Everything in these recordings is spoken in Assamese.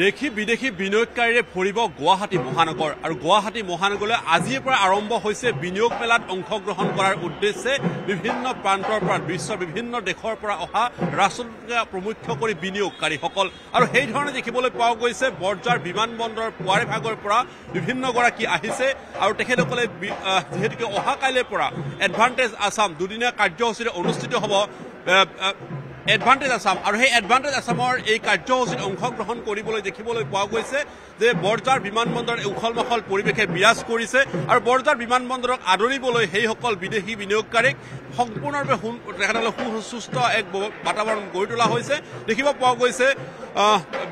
দেশী বিদেশী বিনিয়োগকাৰীৰে ভৰিব গুৱাহাটী মহানগৰ আৰু গুৱাহাটী মহানগৰলৈ আজিৰ পৰা আৰম্ভ হৈছে বিনিয়োগ মেলাত অংশগ্ৰহণ কৰাৰ উদ্দেশ্যে বিভিন্ন প্ৰান্তৰ পৰা বিশ্বৰ বিভিন্ন দেশৰ পৰা অহা ৰাষ্ট্ৰদূতকে প্ৰমুখ্য কৰি বিনিয়োগকাৰীসকল আৰু সেই ধৰণে দেখিবলৈ পোৱা গৈছে বৰঝাৰ বিমানবন্দৰৰ পুৱাৰে ভাগৰ পৰা বিভিন্নগৰাকী আহিছে আৰু তেখেতসকলে যিহেতুকে অহা কাইলৈৰ পৰা এডভান্টেজ আছাম দুদিনীয়া কাৰ্যসূচীৰে অনুষ্ঠিত হ'ব এডভান্টেজ আছাম আৰু সেই এডভান্টেজ আছামৰ এই কাৰ্যসূচীত অংশগ্ৰহণ কৰিবলৈ দেখিবলৈ পোৱা গৈছে যে বৰঝাৰ বিমানবন্দৰত উখল মাখল পৰিৱেশে বিৰাজ কৰিছে আৰু বৰঝাৰ বিমানবন্দৰক আদৰিবলৈ সেইসকল বিদেশী বিনিয়োগকাৰীক সম্পূৰ্ণৰূপে সুস্থ এক বাতাবৰণ গঢ়ি তোলা হৈছে দেখিব পোৱা গৈছে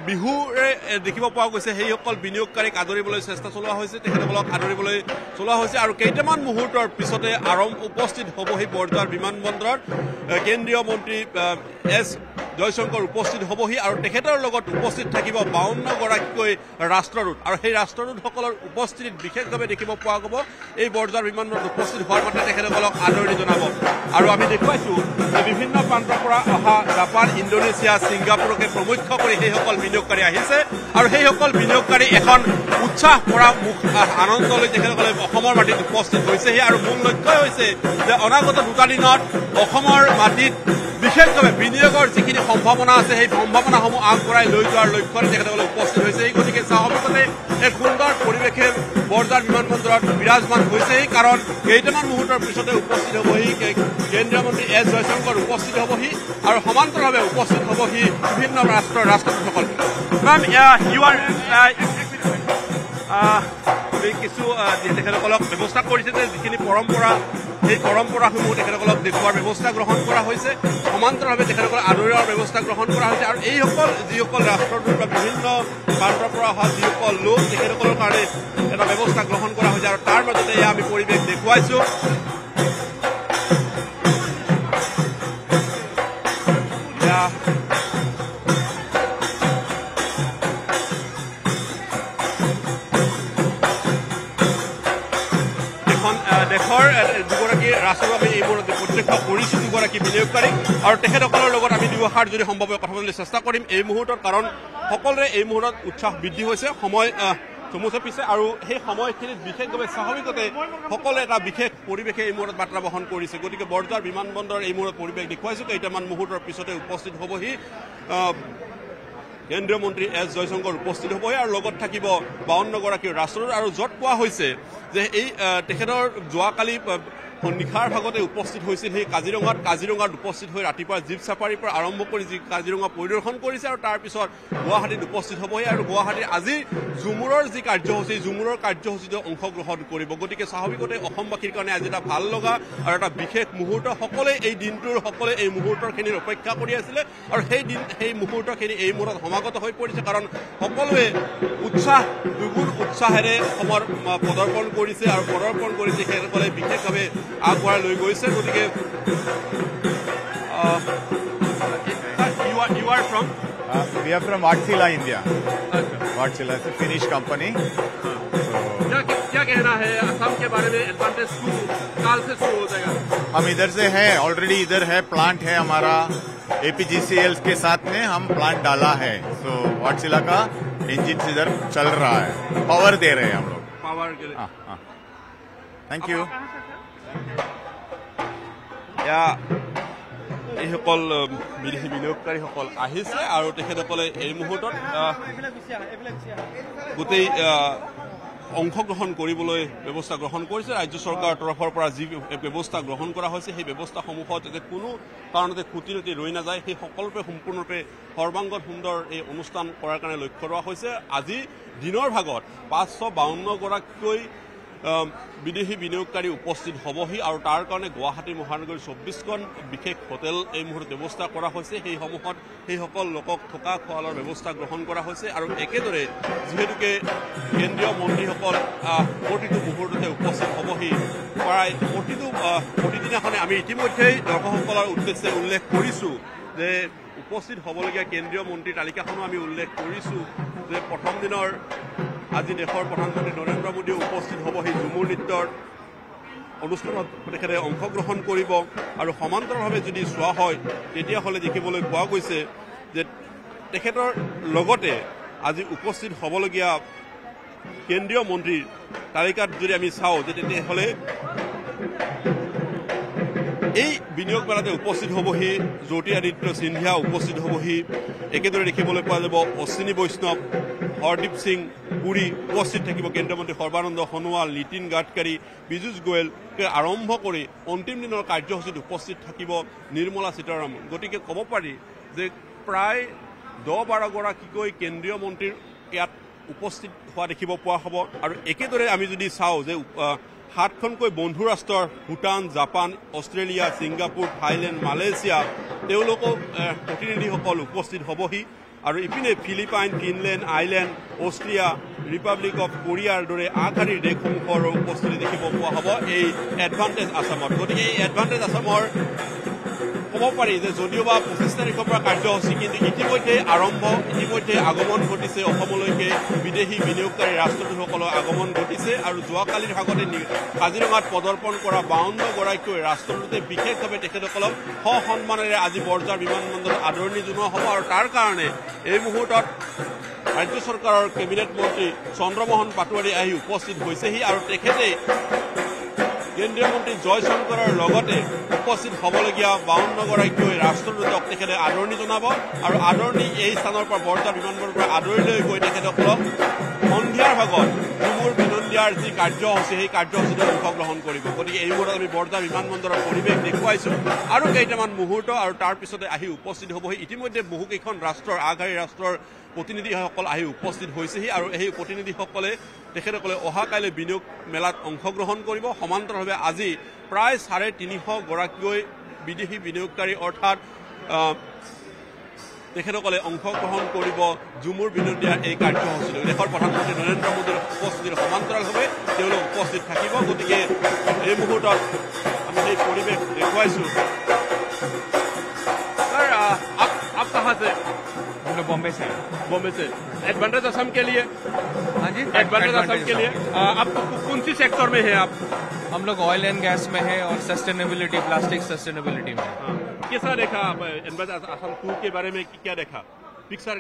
বিহুৰে দেখিব পোৱা গৈছে সেইসকল বিনিয়োগকাৰীক আদৰিবলৈ চেষ্টা চলোৱা হৈছে তেখেতসকলক আদৰিবলৈ চলোৱা হৈছে আৰু কেইটামান মুহূৰ্তৰ পিছতে উপস্থিত হ'বহি বৰঝাৰ বিমানবন্দৰত কেন্দ্ৰীয় মন্ত্ৰী এছ জয়শংকৰ উপস্থিত হ'বহি আৰু তেখেতৰ লগত উপস্থিত থাকিব 52গৰাকীকৈ ৰাষ্ট্ৰদূত আৰু সেই ৰাষ্ট্ৰদূতসকলৰ উপস্থিতিত বিশেষভাৱে দেখিব পোৱা যাব এই বৰঝাৰ বিমানবন্দৰত উপস্থিত হোৱাৰ মাত্ৰকে তেখেতসকলক আদৰণি জনাব আৰু আমি দেখুৱাইছো যে বিভিন্ন প্ৰান্তৰ পৰা অহা জাপান ইণ্ডোনেছিয়া ছিংগাপুৰকে প্ৰমুখ্য কৰি সেইসকল বিনিয়োগকাৰী আহিছে আৰু সেইসকল বিনিয়োগকাৰী এখন উৎসাহ পৰা আনন্দ লৈ তেখেতসকলে অসমৰ মাটিত উপস্থিত হৈছেহি আৰু মূল লক্ষ্যই হৈছে যে অনাগত দুটা দিনত অসমৰ মাটিত বিশেষভাৱে বিনিয়োগৰ যিখিনি সম্ভাৱনা আছে সেই সম্ভাৱনাসমূহ আগবঢ়াই লৈ যোৱাৰ লক্ষ্যৰে তেখেতসকলে উপস্থিত হৈছে এই গতিকে স্বাভাৱিকতে এক সুন্দৰ পৰিৱেশে বৰঝাৰ বিমানবন্দৰত বিৰাজমান হৈছেহি কাৰণ কেইটামান মুহূৰ্তৰ পিছতে উপস্থিত হ'বহি কেন্দ্ৰীয় মন্ত্ৰী এছ জয়শংকৰ উপস্থিত হ'বহি আৰু সমান্তৰালভাৱে উপস্থিত হ'বহি বিভিন্ন ৰাষ্ট্ৰদূতসকল মেম কিছু তেখেতসকলক ব্যৱস্থা কৰিছে যে যিখিনি পৰম্পৰা সেই পৰম্পৰাসমূহ তেখেতসকলক দেখুওৱাৰ ব্যৱস্থা গ্ৰহণ কৰা হৈছে সমান্তৰালভাৱে তেখেতসকলক আদৰাৰ ব্যৱস্থা গ্ৰহণ কৰা হৈছে আৰু এইসকল যিসকল ৰাষ্ট্ৰদূত বা বিভিন্ন প্ৰান্তৰ পৰা অহা যিসকল লোক তেখেতসকলৰ কাৰণে এটা ব্যৱস্থা গ্ৰহণ কৰা হৈছে আৰু তাৰ মাজতে এয়া আমি পৰিৱেশ দেখুৱাইছো দেশৰ দুগৰাকী ৰাষ্ট্ৰৰ আমি এই মুহূৰ্তত প্ৰত্যক্ষ কৰিছো দুগৰাকী বিনিয়োগকাৰী আৰু তেখেতসকলৰ লগত আমি দুআষাৰ যদি সম্ভৱ কথা পাতিবলৈ চেষ্টা কৰিম এই মুহূৰ্তত কাৰণ সকলোৰে এই মুহূৰ্তত উৎসাহ বৃদ্ধি হৈছে সময় চমুচে পিছে আৰু সেই সময়খিনিত বিশেষভাৱে স্বাভাৱিকতে সকলোৱে এটা বিশেষ পৰিৱেশে এই মুহূৰ্তত বাৰ্তা বহন কৰিছে গতিকে বৰঝাৰ বিমানবন্দৰৰ এই মুহূৰ্তত পৰিৱেশ দেখুৱাইছো কেইটামান মুহূৰ্তৰ পিছতে উপস্থিত হ'বহি কেন্দ্ৰীয় মন্ত্ৰী এছ জয়শংকৰ উপস্থিত হ'বহি আৰু লগত থাকিব 52গৰাকী ৰাষ্ট্ৰদূত আৰু য'ত কোৱা হৈছে যে এই তেখেতৰ যোৱাকালি নিশাৰ ভাগতে উপস্থিত হৈছিল সেই কাজিৰঙাত উপস্থিত হৈ ৰাতিপুৱা জীপ চাফাৰীৰ পৰা আৰম্ভ কৰি যি কাজিৰঙা পৰিদৰ্শন কৰিছে আৰু তাৰপিছত গুৱাহাটীত উপস্থিত হ'বহি আৰু গুৱাহাটীৰ আজি ঝুমুৰৰ যি কাৰ্যসূচী ঝুমুৰৰ কাৰ্যসূচীত অংশগ্ৰহণ কৰিব গতিকে স্বাভাৱিকতে অসমবাসীৰ কাৰণে আজি এটা ভাল লগা আৰু এটা বিশেষ মুহূৰ্ত সকলোৱে এই দিনটোৰ সকলোৱে এই মুহূৰ্তখিনিৰ অপেক্ষা কৰি আছিলে আৰু সেই মুহূৰ্তখিনি এই মুহূৰ্তত সমাগত হৈ পৰিছে কাৰণ সকলোৱে দুগুণ উৎসাহেৰে অসমৰ প্ৰদৰ্শন কৰিছে আৰু প্ৰদৰ্শন কৰি তেখেতসকলে বিশেষভাৱে আগবঢ়াই লৈ গৈছে গতিকে you are from we are from Vatsila India Vatsila is a Finnish company क्या कहना है असम के बारे में एडवांटेज काल से शुरू हो जाएगा हम इधर से हैं ऑलरेडी इधर है प्लांट है हमारा APGCL के साथ में हम प्लांट डाला है सो वाटशिला का इंजन इधर चल रहा है पावर दे रहे हैं हम लोग पावर के लिए थैंक यू এইসকল বিদেশী বিনিয়োগকাৰীসকল আহিছে আৰু তেখেতসকলে এই মুহূৰ্তত গোটেই অংশগ্ৰহণ কৰিবলৈ ব্যৱস্থা গ্ৰহণ কৰিছে ৰাজ্য চৰকাৰৰ তৰফৰ পৰা যি ব্যৱস্থা গ্ৰহণ কৰা হৈছে সেই ব্যৱস্থাসমূহত যাতে কোনো কাৰণতে খুঁটি নতি ৰৈ নাযায় সেই সকলোৰে সম্পূৰ্ণৰূপে সৰ্বাংগত সুন্দৰ এই অনুষ্ঠান কৰাৰ কাৰণে লক্ষ্য ৰখা হৈছে আজি দিনৰ ভাগত 552গৰাকীকৈ বিদেশী বিনিয়োগকাৰী উপস্থিত হ'বহি আৰু তাৰ কাৰণে গুৱাহাটী মহানগৰীৰ 24খন বিশেষ হোটেল এই মুহূৰ্তত ব্যৱস্থা কৰা হৈছে সেইসমূহত সেইসকল লোকক থকা খোৱালৰ ব্যৱস্থা গ্ৰহণ কৰা হৈছে আৰু একেদৰে যিহেতুকে কেন্দ্ৰীয় মন্ত্ৰীসকল প্ৰতিটো মুহূৰ্ততে উপস্থিত হ'বহি প্ৰায় প্ৰতিদিনাখনে আমি ইতিমধ্যেই দৰ্শকসকলৰ উদ্দেশ্যে উল্লেখ কৰিছোঁ যে উপস্থিত হ'বলগীয়া কেন্দ্ৰীয় মন্ত্ৰীৰ তালিকাখনো আমি উল্লেখ কৰিছোঁ যে প্ৰথম দিনৰ আজি দেশৰ প্ৰধানমন্ত্ৰী নৰেন্দ্ৰ মোদীয়ে উপস্থিত হ'বহি ঝুমুৰ নৃত্যৰ অনুষ্ঠানত তেখেতে অংশগ্ৰহণ কৰিব আৰু সমান্তৰালভাৱে যদি চোৱা হয় তেতিয়াহ'লে দেখিবলৈ পোৱা গৈছে যে তেখেতৰ লগতে আজি উপস্থিত হ'বলগীয়া কেন্দ্ৰীয় মন্ত্ৰীৰ তালিকাত যদি আমি চাওঁ যে তেতিয়াহ'লে এই বিনিয়োগ মেলাতে উপস্থিত হ'বহি জ্যোতিৰাদিত্য সিন্ধিয়া উপস্থিত হ'বহি একেদৰে দেখিবলৈ পোৱা যাব অশ্বিনী বৈষ্ণৱ হৰদীপ সিং পুৰী উপস্থিত থাকিব কেন্দ্ৰীয় মন্ত্ৰী সৰ্বানন্দ সোণোৱাল নীতিন গাডকাৰী পীযুষ গোৱেলকে আৰম্ভ কৰি অন্তিম দিনৰ কাৰ্যসূচীত উপস্থিত থাকিব নিৰ্মলা সীতাৰামন গতিকে ক'ব পাৰি যে প্ৰায় 10-12 গৰাকীকৈ কেন্দ্ৰীয় মন্ত্ৰীৰ ইয়াত উপস্থিত হোৱা দেখিব পোৱা হ'ব আৰু একেদৰে আমি যদি চাওঁ যে 7খনকৈ বন্ধু ৰাষ্ট্ৰৰ Bhutan Japan Australia Singapore Thailand Malaysia তেওঁলোকৰ প্ৰতিনিধিসকল উপস্থিত হ'বহি আৰু ইপিনে Philippines Finland Ireland Austria republic of কোৰিয়াৰ দৰে আগশাৰীৰ দেশসমূহৰ উপস্থিতি দেখিব পোৱা হ'ব এই এডভান্টেজ আছামত গতিকে এই এডভান্টেজ আছামৰ ক'ব পাৰি যে যদিওবা 25 তাৰিখৰ পৰা কাৰ্যসূচী কিন্তু ইতিমধ্যে আগমন ঘটিছে অসমলৈকে বিদেশী বিনিয়োগকাৰী ৰাষ্ট্ৰদূতসকলৰ আগমন ঘটিছে আৰু যোৱাকালিৰ ভাগতে কাজিৰঙাত পদাৰ্পণ কৰা 52 গৰাকীকৈ ৰাষ্ট্ৰদূতে বিশেষভাৱে তেখেতসকলক সন্মানেৰে আজি বৰঝাৰ বিমানবন্দৰত আদৰণি জনোৱা হ'ব আৰু তাৰ কাৰণে এই মুহূৰ্তত ৰাজ্য চৰকাৰৰ কেবিনেট মন্ত্ৰী চন্দ্ৰমোহন পাটোৱাৰী আহি উপস্থিত হৈছেহি আৰু তেখেতে কেন্দ্ৰীয় মন্ত্ৰী জয়শংকৰৰ লগতে উপস্থিত হ'বলগীয়া 52 গৰাকীকৈ ৰাষ্ট্ৰদূতক তেখেতে আদৰণি জনাব আৰু আদৰণি এই স্থানৰ পৰা বৰঝাৰ বিমানবন্দৰৰ পৰা আদৰি লৈ গৈ তেখেতসকলক সন্ধিয়াৰ ভাগত ঝুমুৰ বিনন্দিয়াৰ যি কাৰ্যসূচী সেই কাৰ্যসূচীত অংশগ্ৰহণ কৰিব গতিকে এই মুহূৰ্তত আমি বৰঝাৰ বিমানবন্দৰৰ পৰিৱেশ দেখুৱাইছোঁ আৰু কেইটামান মুহূৰ্ত আৰু তাৰ পিছতে আহি উপস্থিত হ'বহি ইতিমধ্যে বহুকেইখন ৰাষ্ট্ৰৰ আগশাৰীৰ ৰাষ্ট্ৰৰ প্ৰতিনিধিসকল আহি উপস্থিত হৈছেহি আৰু এই প্ৰতিনিধিসকলে তেখেতসকলে অহা কাইলৈ বিনিয়োগ মেলাত অংশগ্ৰহণ কৰিব সমান্তৰালভাৱে আজি প্ৰায় 350 গৰাকীকৈ বিদেশী বিনিয়োগকাৰী অৰ্থাৎ তেখেতসকলে অংশগ্ৰহণ কৰিব ঝুমুৰ বিনন্দিয়াৰ এই কাৰ্যসূচীত দেশৰ প্ৰধানমন্ত্ৰী নৰেন্দ্ৰ মোদীৰ উপস্থিতিৰ সমান্তৰালভাৱে তেওঁলোক উপস্থিত থাকিব গতিকে এই মুহূৰ্তত আমি সেই পৰিৱেশ দেখুৱাইছোঁ आप कहाँ से हम लोग बॉम्बे से बॉम्बे से एडवांटेज असम के लिए हाँ जी एडवांटेज असम के लिए आप कौन सी सेक्टर में हैं आप हम लोग ऑयल एंड गैस में है और सस्टेनेबिलिटी प्लास्टिक सस्टेनेबिलिटी में कैसा देखा आप एडवांटेज असम 2 के बारे में क्या देखा पिक्चर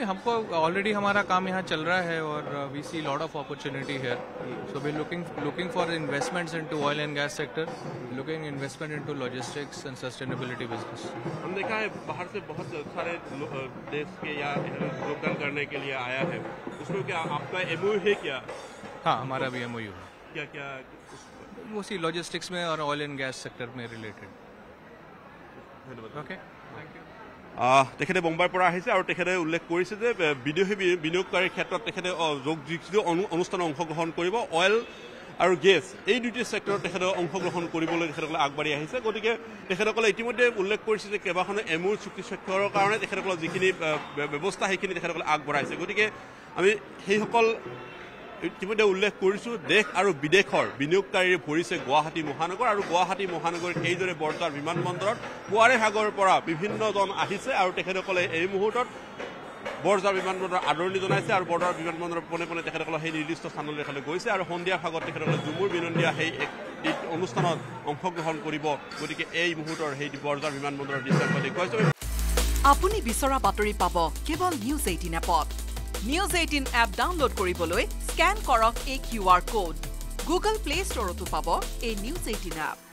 हमको ऑलरेडी हमारा काम यहाँ चल रहा है और we see lot of opportunity here so we looking for investments into oil and gas sector looking investment into logistics and sustainability business हम देखा है बाहर से बहुत सारे देश के यहाँ योगदान करने के लिए आया है उसमें क्या आपका एमओयू है क्या हाँ हमारा भी एमओयू है क्या क्या वो सी लॉजिस्टिक्स में और ऑयल एंड गैस सेक्टर में रिलेटेड धन्यवाद ओके তেখেতে মুম্বাইৰ পৰা আহিছে আৰু তেখেতে উল্লেখ কৰিছে যে বিদেশী বিনিয়োগকাৰীৰ ক্ষেত্ৰত তেখেতে যিটো অনুষ্ঠানত অংশগ্ৰহণ কৰিব অইল আৰু গেছ এই দুটি সেক্টৰত তেখেতে অংশগ্ৰহণ কৰিবলৈ তেখেতসকলে আগবাঢ়ি আহিছে গতিকে তেখেতসকলে ইতিমধ্যে উল্লেখ কৰিছে যে কেইবাখনো এমওইউ চুক্তি স্বাক্ষৰৰ কাৰণে তেখেতসকলৰ যিখিনি ব্যৱস্থা সেইখিনি তেখেতসকলে আগবঢ়াইছে গতিকে আমি সেইসকল ইতিমধ্যে উল্লেখ কৰিছোঁ দেশ আৰু বিদেশৰ বিনিয়োগকাৰীৰে ভৰিছে গুৱাহাটী মহানগৰ আৰু গুৱাহাটী মহানগৰীত এইদৰে বৰঝাৰ বিমানবন্দৰত পুৱাৰে ভাগৰ পৰা বিভিন্নজন আহিছে আৰু তেখেতসকলে এই মুহূৰ্তত বৰঝাৰ বিমানবন্দৰৰ আদৰণি জনাইছে আৰু বৰঝাৰ বিমানবন্দৰৰ পোনে পোনে তেখেতসকলে সেই নিৰ্দিষ্ট স্থানলৈ তেখেতসকলে গৈছে আৰু সন্ধিয়াৰ ভাগত তেখেতসকলে ঝুমুৰ বিনন্দিয়া সেই অনুষ্ঠানত অংশগ্ৰহণ কৰিব গতিকে এই মুহূৰ্তৰ সেই বৰঝাৰ বিমানবন্দৰৰ দৃশ্য দেখুৱাইছোঁ আপুনি বিচৰা বাতৰি পাব কেৱল নিউজ 18 এপত নিউজ 18 এপ ডাউনলোড কৰিবলৈ স্ক্যান কৰক এই QR কোড গুগল প্লে ষ্টৰতো পাব এই নিউজ 18 এপ